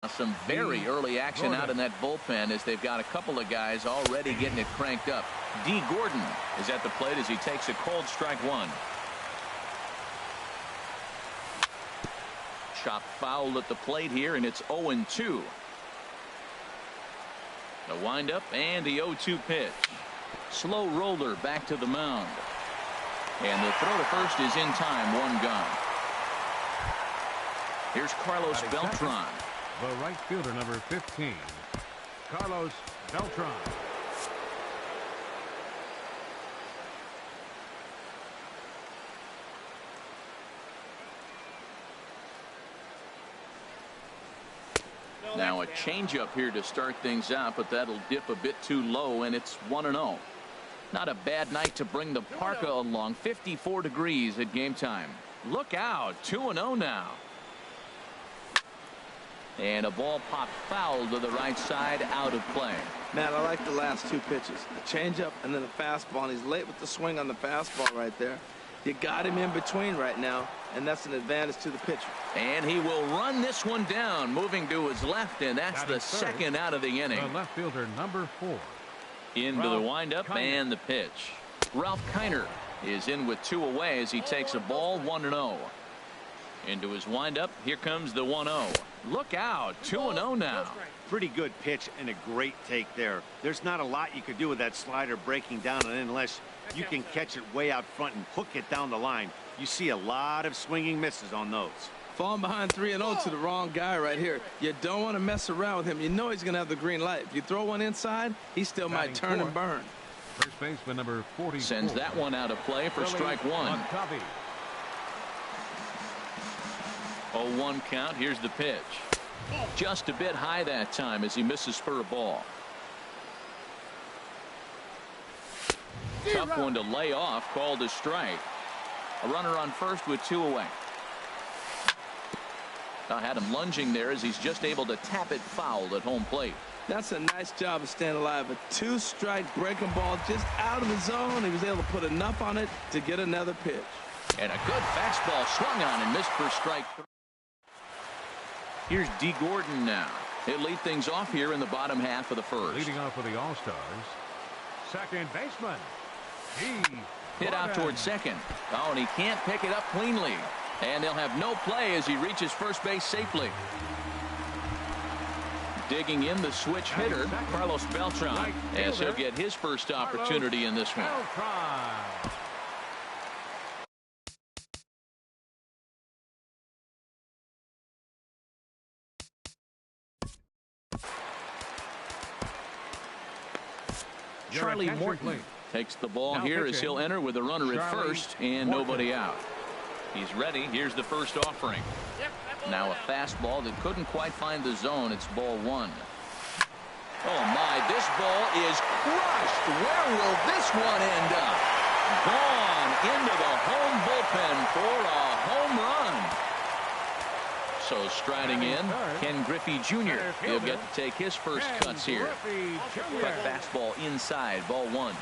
Some very early action out in that bullpen as they've got a couple of guys already getting it cranked up. D. Gordon is at the plate as he takes a cold strike one. Chop foul at the plate here, and it's 0-2. The windup and the 0-2 pitch. Slow roller back to the mound. And the throw to first is in time. One gone. Here's Carlos Beltran. The right fielder, number 15, Carlos Beltran. Now a changeup here to start things out, but that'll dip a bit too low, and it's 1-0. Not a bad night to bring the parka along. 54 degrees at game time. Look out. 2-0 now. And a ball popped foul to the right side, out of play. Man, I like the last two pitches. A changeup and then a fastball, and he's late with the swing on the fastball right there. You got him in between right now, and that's an advantage to the pitcher. And he will run this one down, moving to his left, and that's the second out of the inning. The left fielder, number 4. Into the windup and the pitch. Ralph Kiner is in with 2 away as he takes a ball. 1-0. Into his windup. Here comes the 1-0. Look out. 2-0 now. Pretty good pitch and a great take there. There's not a lot you could do with that slider breaking down, and unless you can catch it way out front and hook it down the line, you see a lot of swinging misses on those. Falling behind 3-0 to the wrong guy right here. You don't want to mess around with him. You know he's going to have the green light. If you throw one inside, he still might turn and burn. First baseman number 40 sends that one out of play for strike one. 0-1 count. Here's the pitch. Just a bit high that time as he misses for a ball. Tough one to lay off, called a strike. A runner on first with 2 away. I had him lunging there as he's just able to tap it foul at home plate. That's a nice job of staying alive. A 2-strike breaking ball just out of the zone. He was able to put enough on it to get another pitch. And a good fastball swung on and missed for strike 3. Here's D. Gordon now. He'll lead things off here in the bottom half of the first. Leading off for the All-Stars, second baseman. Hit out towards second. Oh, and he can't pick it up cleanly. And they'll have no play as he reaches first base safely. Digging in the switch hitter, Carlos Beltran, as he'll get his first opportunity in this one. Charlie Morton takes the ball here as he'll enter with a runner at first and nobody out. He's ready. Here's the first offering. Now a fastball that couldn't quite find the zone. It's ball 1. Oh my, this ball is crushed. Where will this one end up? Gone into the home bullpen for a home run. So striding in, Ken Griffey Jr. He'll get to take his first cuts here. Cut fastball inside, ball 1.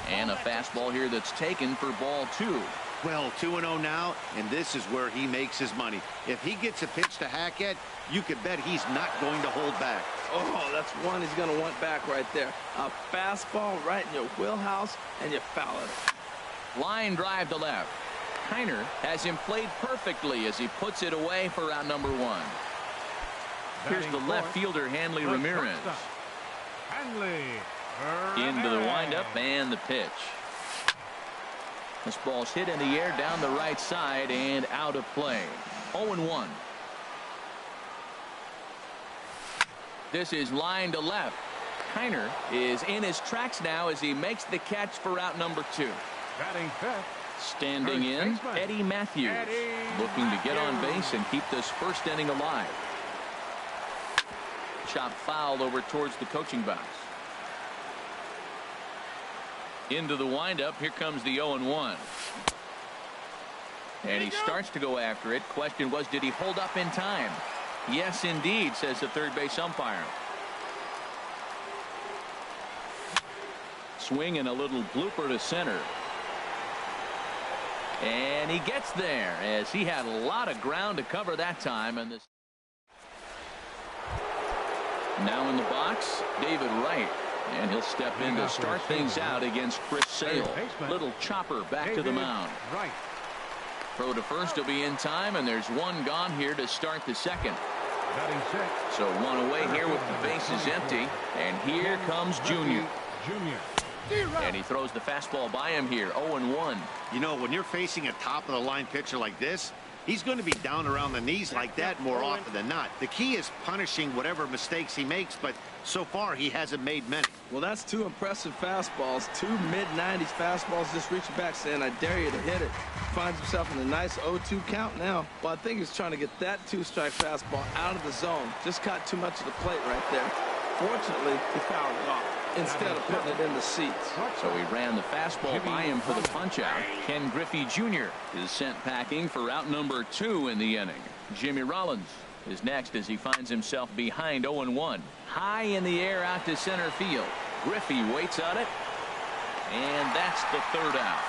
And a fastball here that's taken for ball 2. Well, 2-0 now, and this is where he makes his money. If he gets a pitch to hack at, you could bet he's not going to hold back. Oh, that's one he's going to want back right there. A fastball right in your wheelhouse, and you foul it. Line drive to left. Kiner has him played perfectly as he puts it away for out number 1. Here's the left fielder, Hanley Ramirez. Into the windup and the pitch. This ball's hit in the air down the right side and out of play. 0-1. This is line to left. Kiner is in his tracks now as he makes the catch for out number 2. Standing in, Eddie Matthews, looking to get on base and keep this first inning alive. Chop foul over towards the coaching box. Into the windup. Here comes the 0-1. And he starts to go after it. Question was, did he hold up in time? Yes, indeed, says the third base umpire. Swing and a little blooper to center. And he gets there as he had a lot of ground to cover that time. And this now in the box, David Wright. And he'll step in to start things out against Chris Sale. Little chopper back to the mound. Right. Throw to first will be in time, and there's one gone here to start the second. So one away here with the bases empty. And here comes Junior. And he throws the fastball by him here. 0-1. You know, when you're facing a top-of-the-line pitcher like this, he's going to be down around the knees like that more often than not. The key is punishing whatever mistakes he makes, but so far he hasn't made many. Well, that's two impressive fastballs. Two mid-90s fastballs just reaching back saying, I dare you to hit it. Finds himself in a nice 0-2 count now. Well, I think he's trying to get that two-strike fastball out of the zone. Just caught too much of the plate right there. Fortunately, he fouled it off instead of putting it in the seats. So he ran the fastball by him for the punch-out. Ken Griffey Jr. is sent packing for out number 2 in the inning. Jimmy Rollins is next as he finds himself behind 0-1. High in the air out to center field. Griffey waits on it, and that's the third out.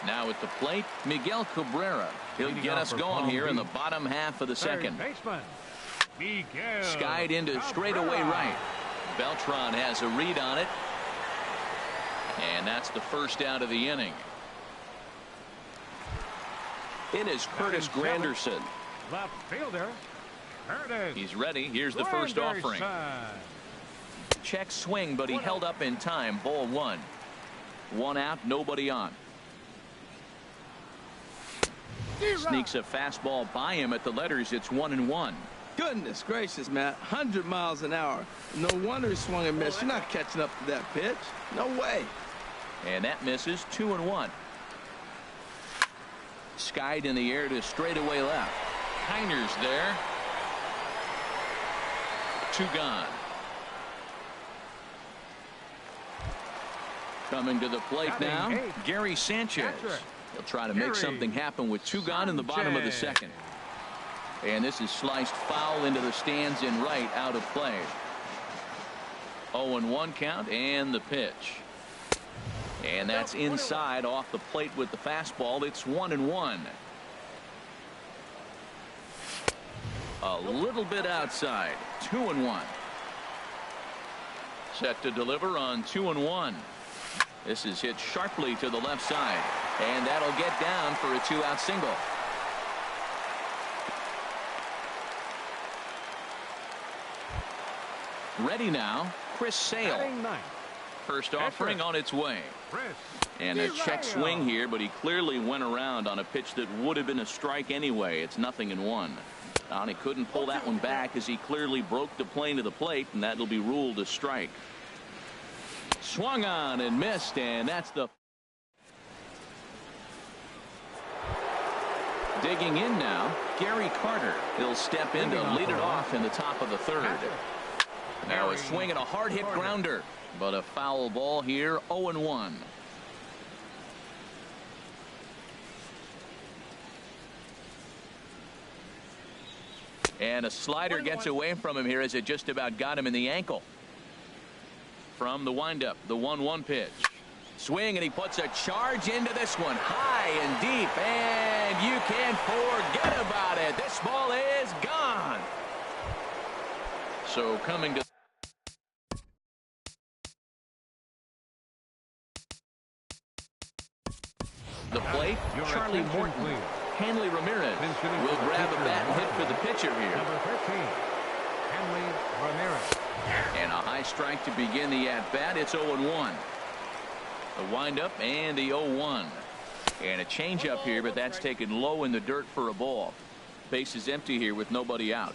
Now at the plate, Miguel Cabrera. He'll get us going here in the bottom half of the second. Skied into straightaway right. Beltran has a read on it. And that's the first out of the inning. In is Curtis Granderson. Left fielder. He's ready. Here's the first offering. Check swing, but he held up in time. Ball 1. 1 out, nobody on. Sneaks a fastball by him at the letters. It's 1-1. Goodness gracious, Matt. 100 miles an hour. No wonder he swung and missed. You're not catching up to that pitch. No way. And that misses. 2-1. Skied in the air to straightaway left. Heiner's there. 2 gone. Coming to the plate now, Gary Sanchez. He'll try to make something happen with 2 gone in the bottom of the second. And this is sliced foul into the stands in right, out of play. 0-1 count and the pitch. And that's inside off the plate with the fastball. It's 1-1. A little bit outside. 2-1. Set to deliver on 2-1. This is hit sharply to the left side. And that'll get down for a 2-out single. Ready now, Chris Sale. First offering on its way. And a check swing here, but he clearly went around on a pitch that would have been a strike anyway. It's 0-1. And he couldn't pull that one back as he clearly broke the plane to the plate, and that'll be ruled a strike. Swung on and missed, and that's the... Digging in now, Gary Carter. He'll step in to lead it off in the top of the third. Now a swing and a hard hit grounder, but a foul ball here. 0-1. And a slider gets away from him here as it just about got him in the ankle. From the windup, the 1-1 pitch. Swing, and he puts a charge into this one, high and deep, and you can't forget about it. This ball is gone. So coming to the plate, Charlie Morton. Hanley Ramirez will grab a bat and hit for the pitcher here. Number 13, Hanley Ramirez. And a high strike to begin the at-bat. It's 0-1. The windup and the 0-1. And a changeup here, but that's taken low in the dirt for a ball. Base is empty here with nobody out.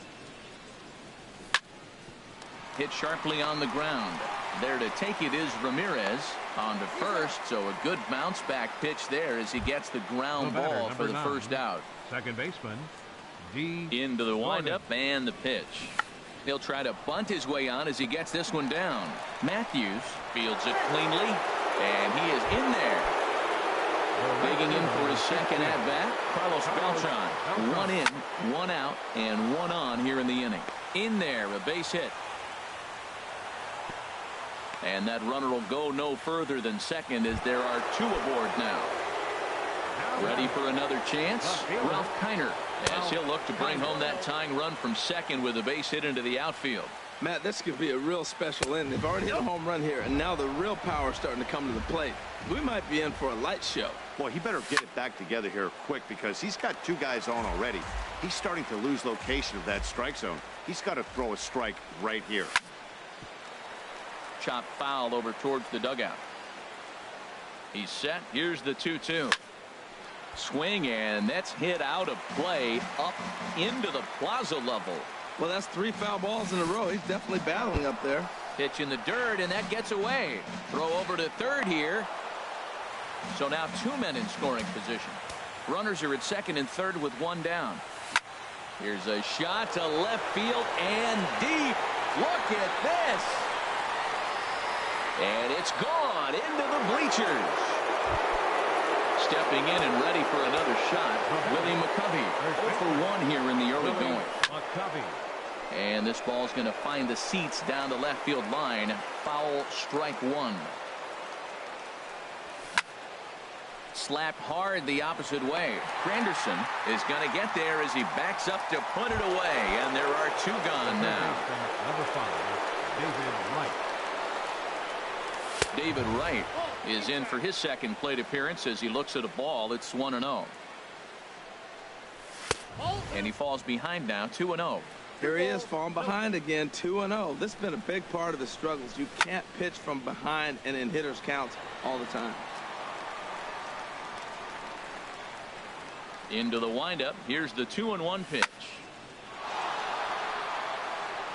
Hit sharply on the ground. There to take it is Ramirez on to first, so a good bounce back pitch there as he gets the ground ball for the first out. Second baseman, into the windup and the pitch. He'll try to bunt his way on as he gets this one down. Matthews fields it cleanly, and he is in there. Digging in for his second at bat, Carlos Beltran. 1 in, 1 out, and 1 on here in the inning. In there, a base hit. And that runner will go no further than second as there are 2 aboard now. Ready for another chance? Ralph Kiner, as he'll look to bring home that tying run from second with a base hit into the outfield. Matt, this could be a real special inning. They've already hit a home run here, and now the real power is starting to come to the plate. We might be in for a light show. Boy, he better get it back together here quick because he's got 2 guys on already. He's starting to lose location of that strike zone. He's got to throw a strike right here. Chop foul over towards the dugout. He's set. Here's the 2-2. Swing, and that's hit out of play up into the plaza level. Well, that's 3 foul balls in a row. He's definitely battling up there. Pitch in the dirt, and that gets away. Throw over to third here. So now 2 men in scoring position. Runners are at second and third with 1 down. Here's a shot to left field and deep. Look at this. And it's gone into the bleachers. Stepping in and ready for another shot, Willie McCovey. 0 for 1 here in the early going. And this ball's going to find the seats down the left field line. Foul, strike 1. Slapped hard the opposite way. Granderson is going to get there as he backs up to put it away. And there are 2 gone now. Number 5, David Wright. David Wright is in for his second plate appearance as he looks at a ball. It's 1-0. And he falls behind now, 2-0. Here he is, falling behind again, 2-0. This has been a big part of his struggles. You can't pitch from behind and in hitters' counts all the time. Into the windup. Here's the 2-1 pitch.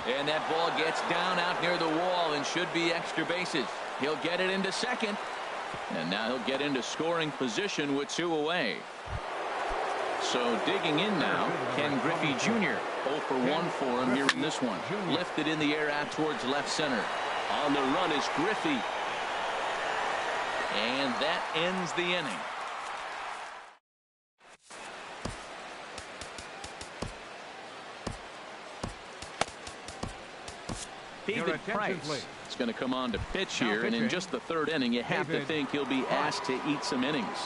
And that ball gets down out near the wall and should be extra bases. He'll get it into second. And now he'll get into scoring position with 2 away. So digging in now, Ken Griffey Jr. 0 for 1 for him here in this one. Lifted in the air out towards left center. On the run is Griffey. And that ends the inning. David Price is going to come on to pitch here, and in just the 3rd inning, you have to think he'll be asked to eat some innings.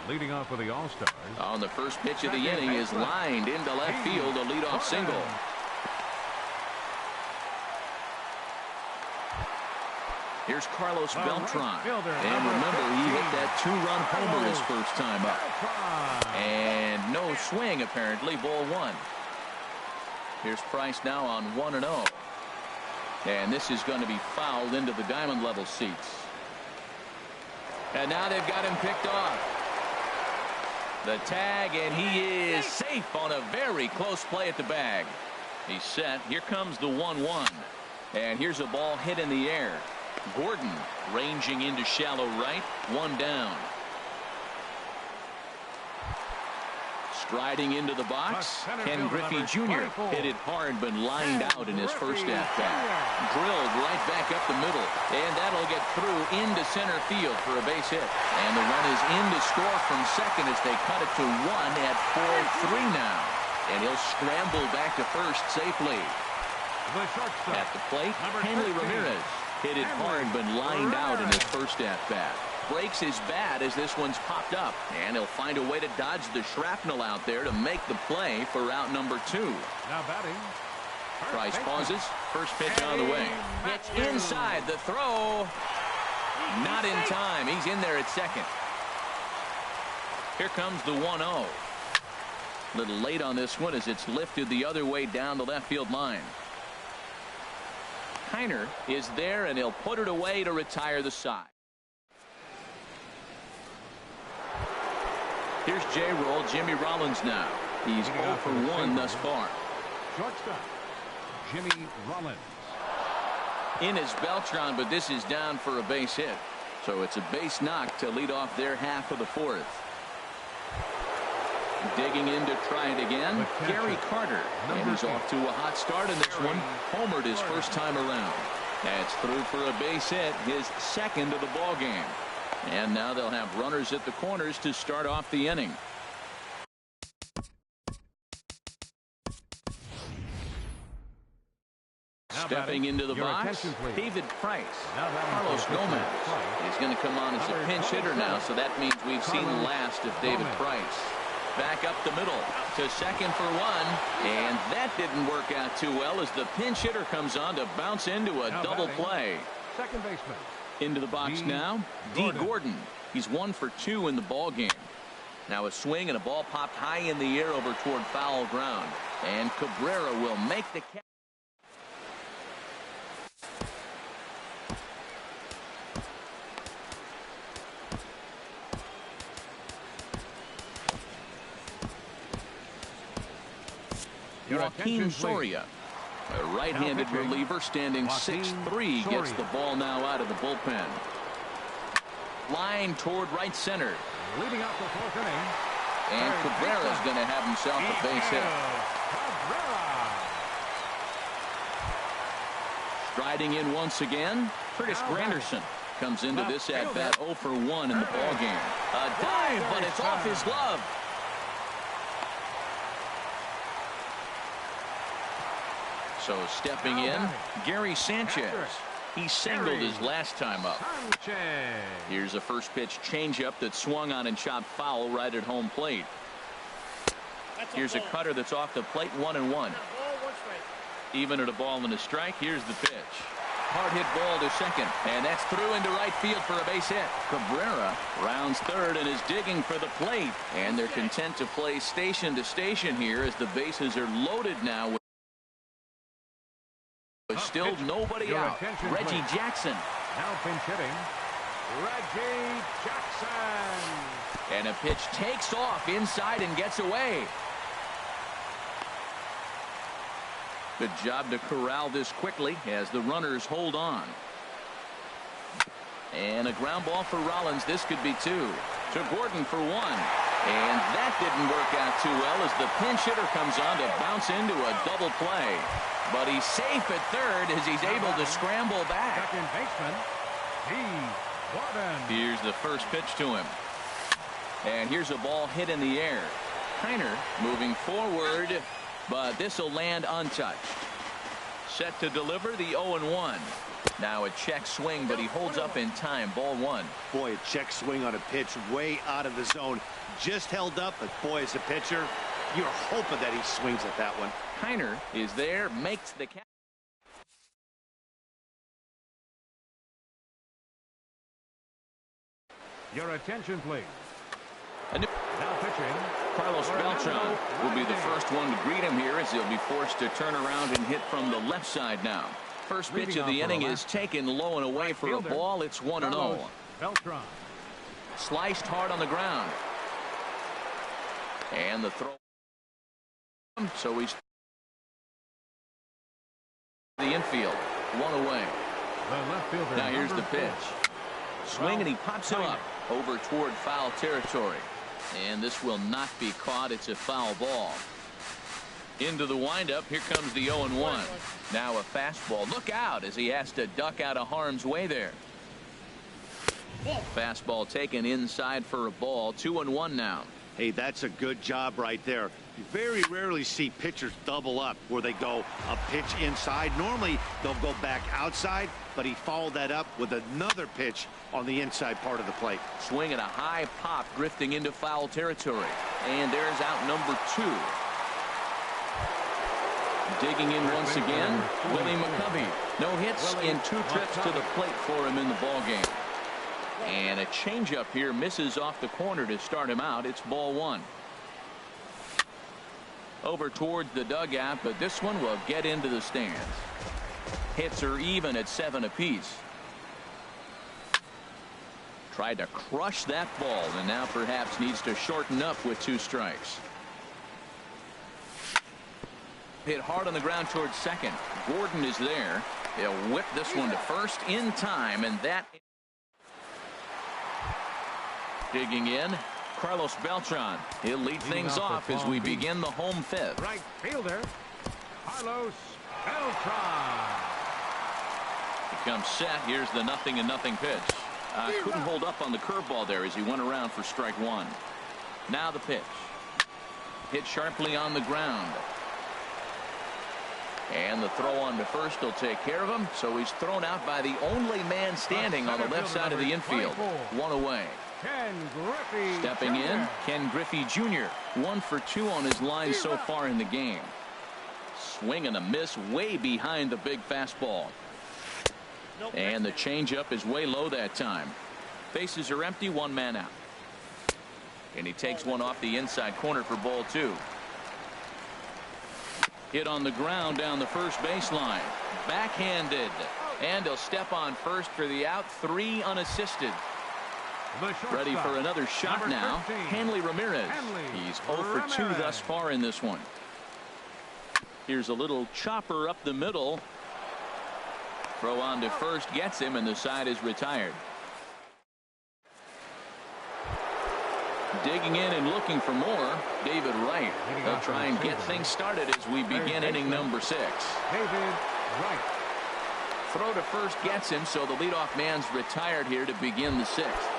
Leading off for the All-Stars. On the first pitch of the inning is lined into left field, a leadoff single. Here's Carlos Beltran. And remember, he hit that 2-run homer his first time up. And no swing, apparently, ball 1. Here's Price now on 1-0. And this is going to be fouled into the diamond level seats. And now they've got him picked off. The tag, and he is safe on a very close play at the bag. He's set. Here comes the 1-1. And here's a ball hit in the air. Gordon ranging into shallow right. 1 down. Striding into the box, Ken Griffey Jr. hit it hard but lined out in his first at-bat. Drilled right back up the middle, and that'll get through into center field for a base hit. And the run is in to score from second as they cut it to 1 at 4-3 now. And he'll scramble back to first safely. At the plate, Hanley Ramirez hit it hard but lined out in his first at-bat. Breaks his bat as this one's popped up, and he'll find a way to dodge the shrapnel out there to make the play for out number 2. Now batting. Price pauses. First pitch on the way. It's inside. The throw. Not in time. He's in there at second. Here comes the 1-0. A little late on this one as it's lifted the other way down the left field line. Kiner is there, and he'll put it away to retire the side. Here's J-Roll, Jimmy Rollins now. He's 0 for 1 thus far. Shortstop, Jimmy Rollins. In is Beltran, but this is down for a base hit. So it's a base knock to lead off their half of the 4th. Digging in to try it again, Gary Carter. And he's off to a hot start in this one. Homered his first time around. That's through for a base hit, his second of the ball game. And now they'll have runners at the corners to start off the inning. Stepping into the box, David Price. Carlos Gomez is going to come on as a pinch hitter now, so that means we've seen the last of David Price. Back up the middle to second for one, and that didn't work out too well as the pinch hitter comes on to bounce into a double play. Second baseman. Into the box now, D. Gordon. He's 1 for 2 in the ball game. Now a swing and a ball popped high in the air over toward foul ground, and Cabrera will make the catch. Joaquin Soria, a right-handed reliever standing 6'3", gets the ball now out of the bullpen. Line toward right center. Leading out the fourth inning. And Cabrera's going to have himself a base hit. Striding in once again, Curtis Granderson comes into this at-bat 0 for 1 in the ball game. A dive, but it's off his glove. So stepping in, Gary Sanchez. He singled his last time up. Here's a first pitch changeup that swung on and chopped foul right at home plate. Here's a cutter that's off the plate, 1-1. Even at a ball and a strike, here's the pitch. Hard hit ball to second, and that's through into right field for a base hit. Cabrera rounds third and is digging for the plate, and they're content to play station to station here as the bases are loaded now with still nobody out. Reggie Jackson. Now pinch hitting. Reggie Jackson. And a pitch takes off inside and gets away. Good job to corral this quickly as the runners hold on. And a ground ball for Rollins. This could be 2. To Gordon for 1. And that didn't work out too well as the pinch hitter comes on to bounce into a double play. But he's safe at third as he's able to scramble back. Second baseman, D. Gordon. Here's the first pitch to him. And here's a ball hit in the air. Kiner moving forward, but this will land untouched. Set to deliver the 0-1. Now a check swing, but he holds up in time. Ball 1. Boy, a check swing on a pitch way out of the zone. Just held up, but boy, as a pitcher, you're hoping that he swings at that one. Kiner is there, makes the catch. Your attention, please. Now pitching. Carlos Beltran will be the first one to greet him here as he'll be forced to turn around and hit from the left side now. First pitch of the inning is taken low and away for a ball. It's 1-0. Beltran. Sliced hard on the ground. And the throw. So he's the infield. 1 away. The left fielder. Now here's the pitch. Swing and he pops it up over toward foul territory. And this will not be caught. It's a foul ball. Into the windup. Here comes the 0-1. Now a fastball. Look out as he has to duck out of harm's way there. Fastball taken inside for a ball. 2-1 now. Hey, that's a good job right there. You very rarely see pitchers double up where they go a pitch inside. Normally they'll go back outside, but he followed that up with another pitch on the inside part of the plate. Swing and a high pop drifting into foul territory. And there's out number 2. Digging in once again, Willie McCovey. No hits in 2 trips to the plate for him in the ball game. And a changeup here misses off the corner to start him out. It's ball 1. Over towards the dugout, but this one will get into the stands. Hits are even at 7 apiece. Tried to crush that ball and now perhaps needs to shorten up with 2 strikes. Hit hard on the ground towards second. Gordon is there. They'll whip this one to first in time, and that. Digging in, Carlos Beltran. He'll lead things off as we begin the home 5th. Right fielder, Carlos Beltran. He comes set. Here's the 0-0 pitch. Couldn't hold up on the curveball there as he went around for strike 1. Now the pitch. Hit sharply on the ground. And the throw on to first will take care of him. So he's thrown out by the only man standing on the left side of the infield. 1 away. Stepping in, Ken Griffey Jr. 1 for 2 on his line so far in the game. Swing and a miss way behind the big fastball. And the changeup is way low that time. Bases are empty, 1 man out. And he takes one off the inside corner for ball 2. Hit on the ground down the first baseline. Backhanded. And he'll step on first for the out. 3 unassisted. Ready for another shot now. Hanley Ramirez. He's 0 for 2 thus far in this one. Here's a little chopper up the middle. Throw on to first gets him, and the side is retired. Digging in and looking for more, David Wright. They'll try and get things started as we begin inning number 6. David Wright. Throw to first gets him, so the leadoff man's retired here to begin the 6th.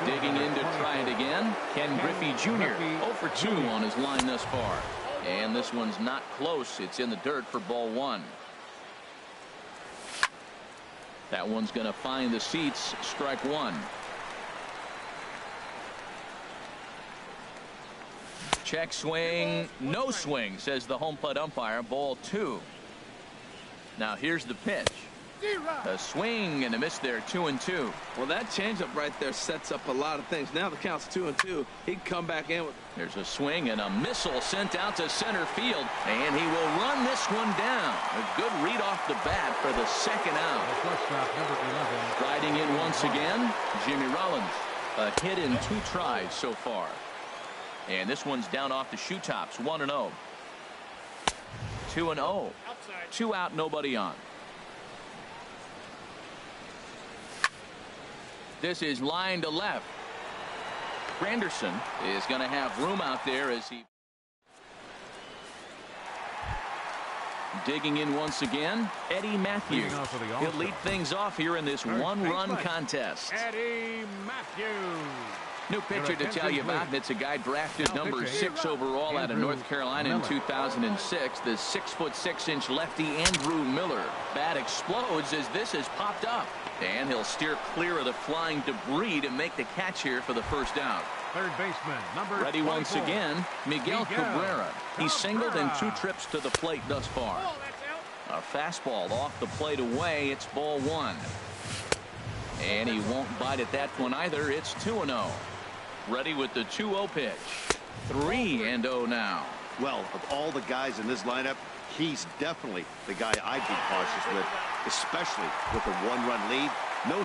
Digging in to try it again, Ken Griffey Jr. 0 for 2 on his line thus far. And this one's not close. It's in the dirt for ball 1. That one's going to find the seats. Strike 1. Check swing. No swing, says the home plate umpire. Ball 2. Now here's the pitch. A swing and a miss there. 2-2. Well, that changeup right there sets up a lot of things. Now the count's 2-2. He'd come back in with. There's a swing and a missile sent out to center field, and he will run this one down. A good read off the bat for the 2nd out. Riding in once again, Jimmy Rollins. A hit in 2 tries so far. And this one's down off the shoe tops. 1-0. 2-0. 2 out, nobody on. This is line to left. Granderson is going to have room out there as he. Digging in once again, Eddie Matthews. He'll lead things off here in this 1-run contest. Eddie Matthews. New pitcher to tell you about, and it's a guy drafted number 6 overall out of North Carolina in 2006. The 6'6" lefty Andrew Miller. Bat explodes as this has popped up. And he'll steer clear of the flying debris to make the catch here for the 1st out. Third baseman, number ready 24. Once again, Miguel Cabrera. He's singled in 2 trips to the plate thus far. A fastball off the plate away. It's ball 1. And he won't bite at that one either. It's 2-0. Ready with the 2-0 pitch. 3-0 now. Well, of all the guys in this lineup, he's definitely the guy I'd be cautious with, especially with a 1-run lead. No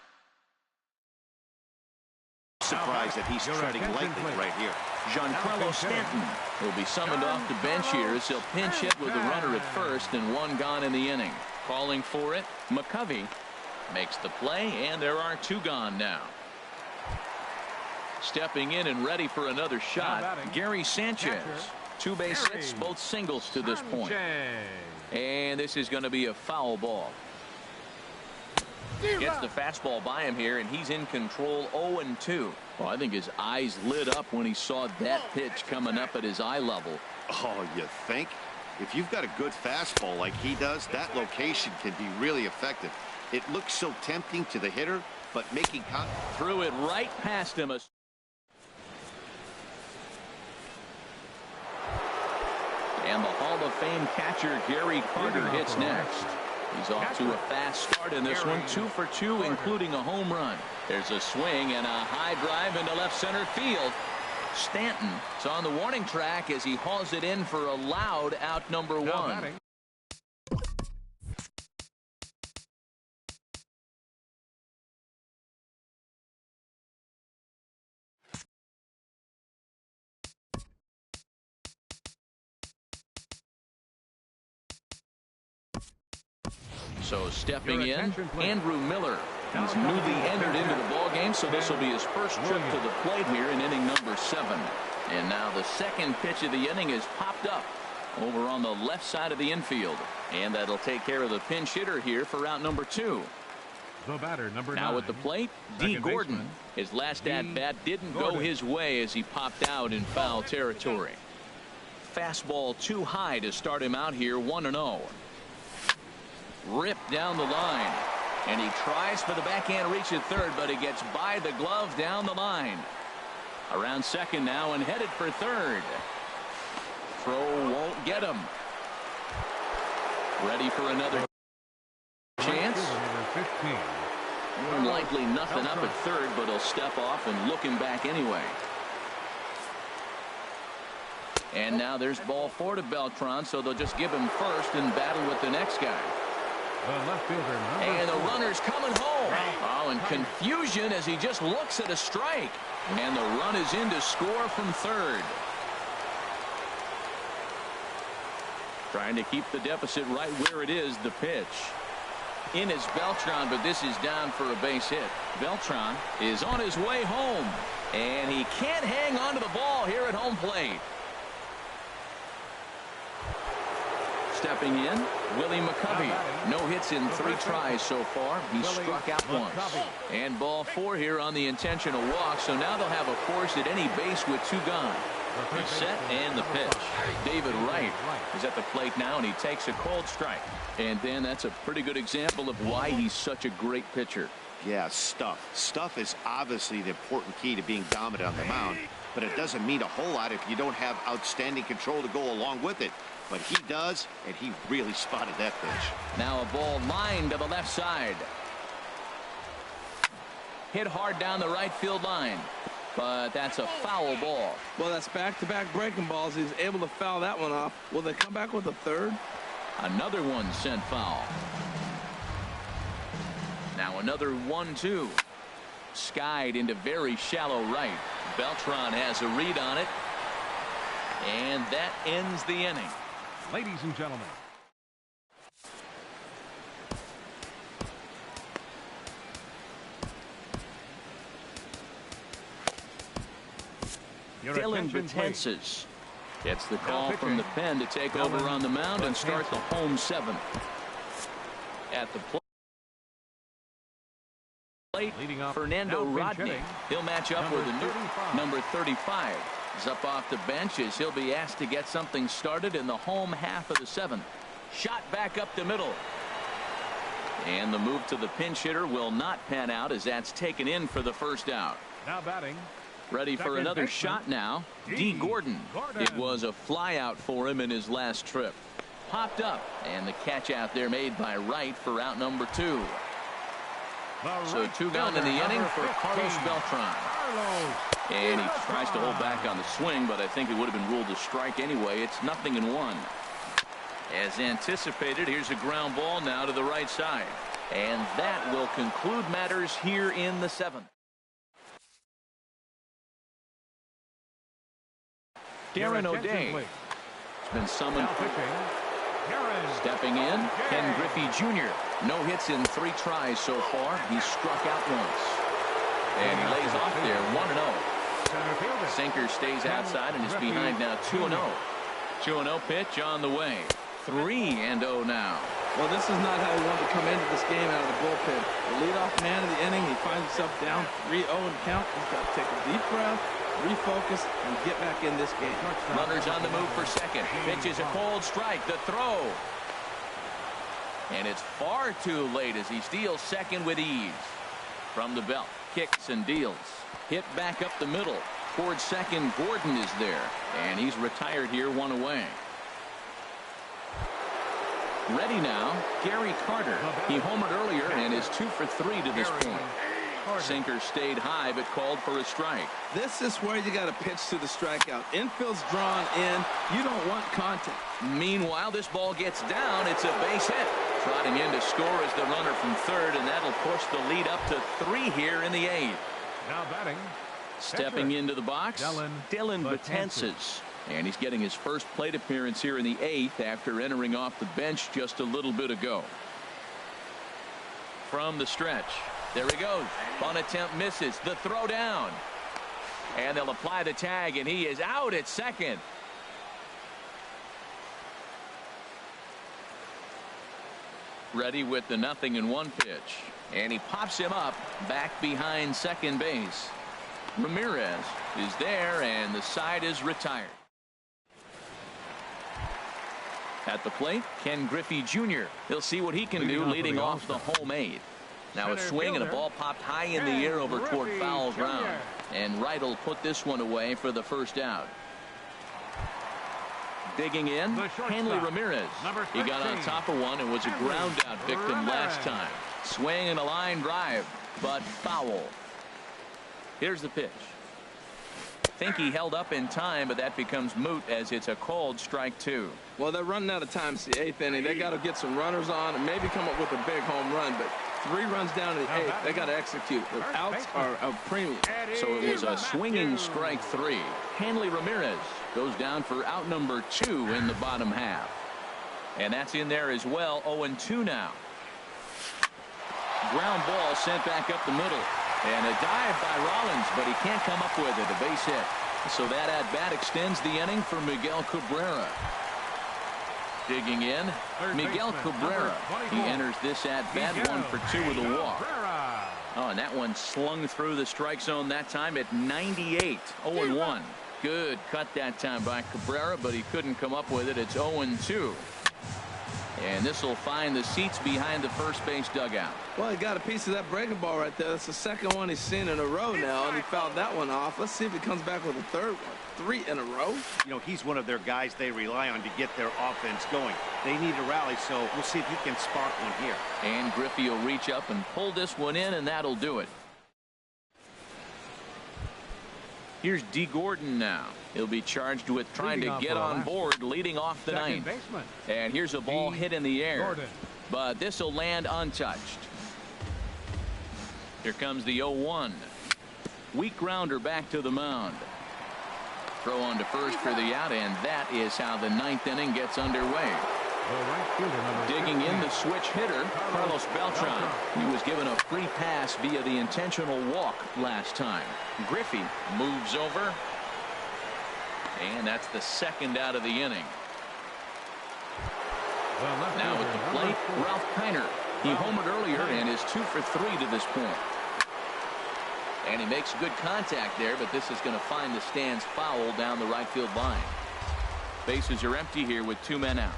surprise that he's treading lightly right here. Giancarlo Stanton will be summoned off the bench here as he'll pinch hit with a runner at first and 1 gone in the inning. Calling for it, McCovey makes the play, and there are 2 gone now. Stepping in and ready for another shot, Gary Sanchez. 2 base hits, both singles to this point. And this is going to be a foul ball. Gets the fastball by him here, and he's in control. 0-2. Well, I think his eyes lit up when he saw that pitch coming up at his eye level. Oh, you think? If you've got a good fastball like he does, that location can be really effective. It looks so tempting to the hitter, but making contact. Threw it right past him. And the Hall of Fame catcher Gary Carter hits next. He's off to a fast start in this one. 2 for 2, including a home run. There's a swing and a high drive into left center field. Stanton is on the warning track as he hauls it in for a loud out number 1. So stepping in, Andrew Miller. He's newly entered into the ballgame, so this will be his first trip to the plate here in inning number 7. And now the 2nd pitch of the inning is popped up over on the left side of the infield. And that'll take care of the pinch hitter here for out number 2. The batter, number 9. Now at the plate, D. Gordon. His last at-bat didn't go his way as he popped out in foul territory. fastball too high to start him out here 1-0. Ripped down the line. And he tries for the backhand reach at third, but he gets by the glove down the line. Around second now and headed for third. Throw won't get him. Ready for another chance. More than likely nothing up at third, but he'll step off and look him back anyway. And now there's ball 4 to Beltran, so they'll just give him first and battle with the next guy. The left fielder, and the runner's coming home. Oh, and confusion as he just looks at a strike. And the run is in to score from third. Trying to keep the deficit right where it is, the pitch. In is Beltran, but this is down for a base hit. Beltran is on his way home. And he can't hang on to the ball here at home plate. Stepping in, Willie McCovey. No hits in 3 tries so far. He's struck out once. And ball 4 here on the intentional walk. So now they'll have a force at any base with 2 gone. The set and the pitch. David Wright is at the plate now, and he takes a cold strike. And then that's a pretty good example of why he's such a great pitcher. Yeah, stuff. Stuff is obviously the important key to being dominant on the mound. But it doesn't mean a whole lot if you don't have outstanding control to go along with it. But he does, and he really spotted that pitch. Now a ball lined to the left side. Hit hard down the right field line. But that's a foul ball. Well, that's back-to-back breaking balls. He's able to foul that one off. Will they come back with a third? Another one sent foul. Now another 1-2. Skied into very shallow right. Beltran has a read on it. And that ends the inning. Ladies and gentlemen. Dylan Betances gets the call from the pen to take over on the mound and start the home 7th. At the plate, Fernando Rodney. He'll match up with a new number 35. He's up off the bench as he'll be asked to get something started in the home half of the 7th. Shot back up the middle. And the move to the pinch hitter will not pan out as that's taken in for the first out. Now batting. Ready for another shot now. D. Gordon. It was a fly out for him in his last trip. Popped up, and the catch out there made by Wright for out number 2. So 2 gone in the inning for Carlos Beltran. And he tries to hold back on the swing, but I think it would have been ruled a strike anyway. It's 0-1. As anticipated, here's a ground ball now to the right side. And that will conclude matters here in the 7th. Darren O'Day has been summoned. Stepping in, Ken Griffey Jr. No hits in 3 tries so far. He's struck out once. And he lays off there 1-0. Sinker stays outside and is behind now 2-0. 2-0 pitch on the way. 3-0 now. Well, this is not how he wanted to come into this game out of the bullpen. The leadoff man of the inning, he finds himself down 3-0 in count. He's got to take a deep breath, refocus, and get back in this game. Runners on the move for second. Pitches a cold strike. The throw. And it's far too late as he steals second with ease. From the belt. Kicks and deals. Hit back up the middle. Towards second, Gordon is there. And he's retired here, 1 away. Ready now, Gary Carter. He homered earlier and is 2 for 3 to this point. Sinker stayed high but called for a strike. This is where you got to pitch to the strikeout. Infield's drawn in. You don't want contact. Meanwhile, this ball gets down. It's a base hit. Trotting in to score is the runner from third, and that'll push the lead up to 3 here in the 8th. Now batting. Stepping into the box, Dylan Betances. And he's getting his first plate appearance here in the 8th after entering off the bench just a little bit ago. From the stretch. There he goes. Bunt attempt misses. The throw down. And they'll apply the tag, and he is out at second. Ready with the 0-1 pitch. And he pops him up back behind second base. Ramirez is there, and the side is retired. At the plate, Ken Griffey Jr. He'll see what he can do leading off the home-8. Now a swing and a ball popped high in the air over toward foul ground. And Wright will put this one away for the first out. Digging in, Hanley Ramirez. He got on top of one and was a ground-out victim last time. Swing and a line drive, but foul. Here's the pitch. Think he held up in time, but that becomes moot as it's a called strike 2. Well, they're running out of time. It's the 8th inning. They got to get some runners on and maybe come up with a big home run. But 3 runs down in the 8th, they got to execute. The outs are a premium. So it was a swinging strike 3. Hanley Ramirez goes down for out number 2 in the bottom half. And that's in there as well. 0-2 now. Ground ball sent back up the middle. And a dive by Rollins, but he can't come up with it. A base hit. So that at-bat extends the inning for Miguel Cabrera. Digging in, Miguel Cabrera. He enters this at-bat 1 for 2 with a walk. Oh, and that one slung through the strike zone that time at 98. 0-1. Good cut that time by Cabrera, but he couldn't come up with it. It's 0-2. And this will find the seats behind the first base dugout. Well, he got a piece of that breaking ball right there. That's the second one he's seen in a row now, and he fouled that one off. Let's see if he comes back with a third one. 3 in a row. You know, he's one of their guys they rely on to get their offense going. They need a rally, so we'll see if he can spark one here. And Griffey will reach up and pull this one in, and that'll do it. Here's D. Gordon now. He'll be charged with trying to get on board leading off the 9th. And here's a ball hit in the air. But this will land untouched. Here comes the 0-1. Weak grounder back to the mound. Throw on to first for the out, and that is how the 9th inning gets underway. Digging in, the switch hitter, Carlos Beltran. He was given a free pass via the intentional walk last time. Griffey moves over, and that's the second out of the inning. Now at the plate, Ralph Kiner. He homered earlier and is 2 for 3 to this point. And he makes good contact there, but this is going to find the stands foul down the right field line. Bases are empty here with 2 men out.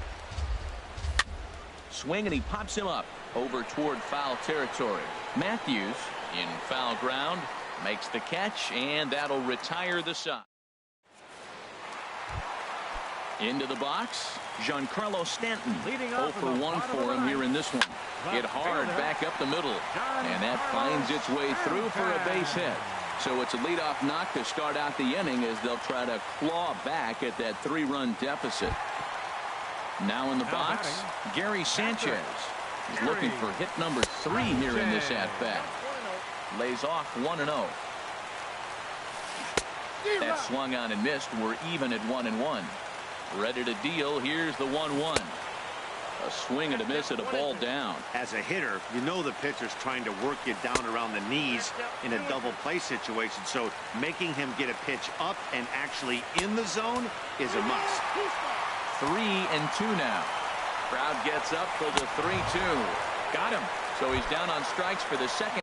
Swing, and he pops him up over toward foul territory. Matthews in foul ground makes the catch, and that'll retire the side. Into the box, Giancarlo Stanton. 0 for 1 for him here in this one. Hit hard back up the middle, and that finds its way through for a base hit. So it's a leadoff knock to start out the inning as they'll try to claw back at that 3-run deficit. Now in the box, Gary Sanchez. He's looking for hit number 3 here in this at-bat. Lays off 1-0. That swung on and missed. We're even at 1-1. Ready to deal. Here's the 1-1. A swing and a miss at a ball down. As a hitter, you know the pitcher's trying to work you down around the knees in a double play situation. So making him get a pitch up and actually in the zone is a must. 3-2 now. Crowd gets up for the 3-2. Got him. So he's down on strikes for the second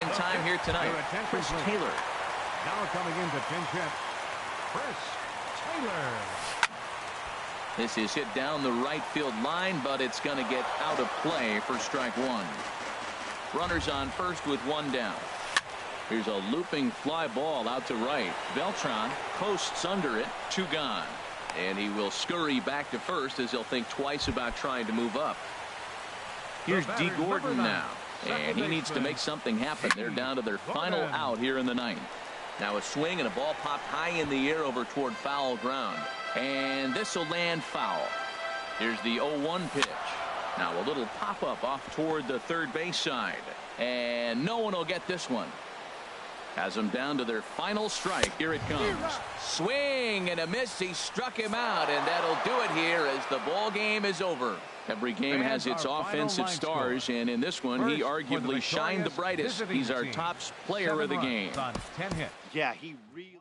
time here tonight. Chris Taylor. Now coming into pinch hit, Chris Taylor. This is hit down the right field line, but it's going to get out of play for strike 1. Runners on first with 1 down. Here's a looping fly ball out to right. Beltran posts under it. 2 gone. And he will scurry back to first as he'll think twice about trying to move up. Here's D. Gordon now. And he needs to make something happen. They're down to their final out here in the 9th. Now a swing and a ball popped high in the air over toward foul ground. And this will land foul. Here's the 0-1 pitch. Now a little pop-up off toward the third base side. And no one will get this one. Has them down to their final strike. Here it comes. Swing and a miss. He struck him out, and that'll do it here as the ball game is over. Every game has its offensive stars, and in this one, he arguably shined the brightest. He's our top player of the game. On 10 hits. Yeah, he really